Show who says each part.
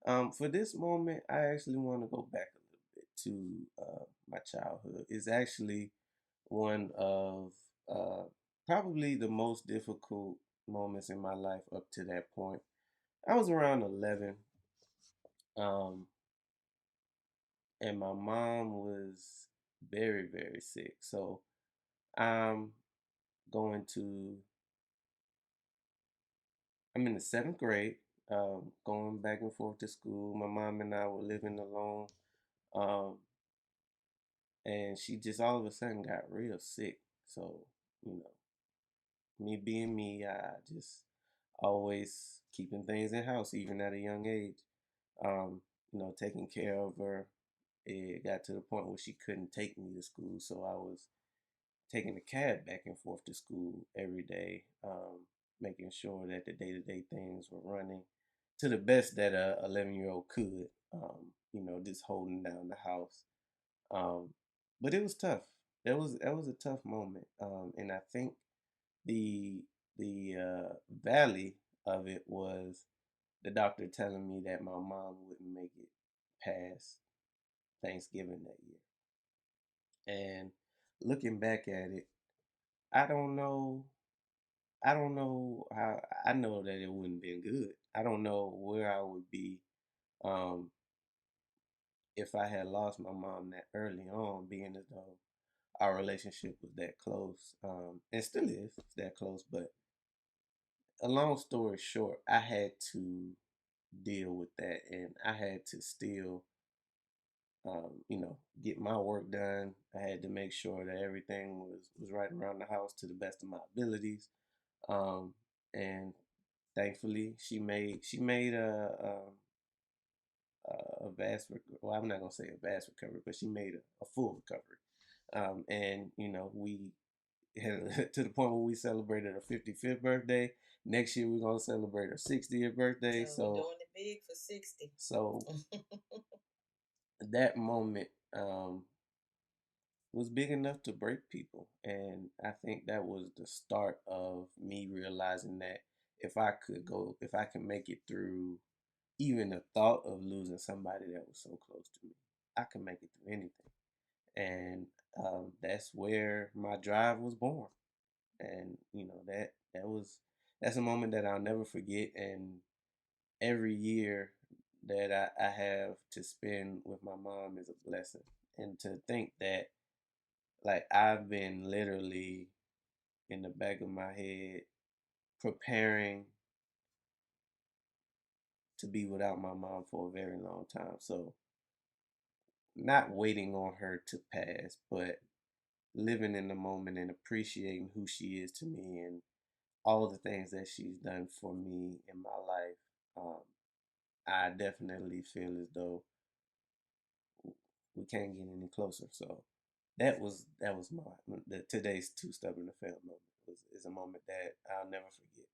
Speaker 1: For this moment, I actually want to go back a little bit to my childhood. It's actually one of probably the most difficult moments in my life up to that point. I was around 11, um, and my mom was very, very sick. So I'm going to, I'm in the seventh grade, going back and forth to school. My mom and I were living alone. Um, and she just all of a sudden got real sick. So, you know, me being me, I just always keeping things in house, even at a young age. Taking care of her. It got to the point where she couldn't take me to school, so I was taking the cab back and forth to school every day, making sure that the day-to-day things were running to the best that a 11-year-old could. Just holding down the house. Um, but it was tough. That was a tough moment, and I think the the valley of it was the doctor telling me that my mom wouldn't make it past Thanksgiving that year. And looking back at it, I don't know. I don't know how. I know that it wouldn't been good. I don't know where I would be um, if I had lost my mom that early on, being as though our relationship was that close, and still is that close. But a long story short, I had to deal with that, and I had to still, get my work done. I had to make sure that everything was right around the house to the best of my abilities, and thankfully, she made a vast. Well, I'm not gonna say a vast recovery, but she made a full recovery. And we to the point where we celebrated her 55th birthday. Next year we're gonna celebrate her 60th birthday.
Speaker 2: So we're
Speaker 1: So
Speaker 2: doing it big for 60.
Speaker 1: so that moment was big enough to break people, and I think that was the start of me realizing that if I can make it through even the thought of losing somebody that was so close to me, I can make it through anything. And that's where my drive was born. And that's a moment that I'll never forget. And every year that I have to spend with my mom is a blessing. And to think that, like, I've been literally in the back of my head preparing to be without my mom for a very long time. So not waiting on her to pass, but living in the moment and appreciating who she is to me and all the things that she's done for me in my life. I definitely feel as though we can't get any closer. So that was my today's too stubborn to fail moment. Is a moment that I'll never forget.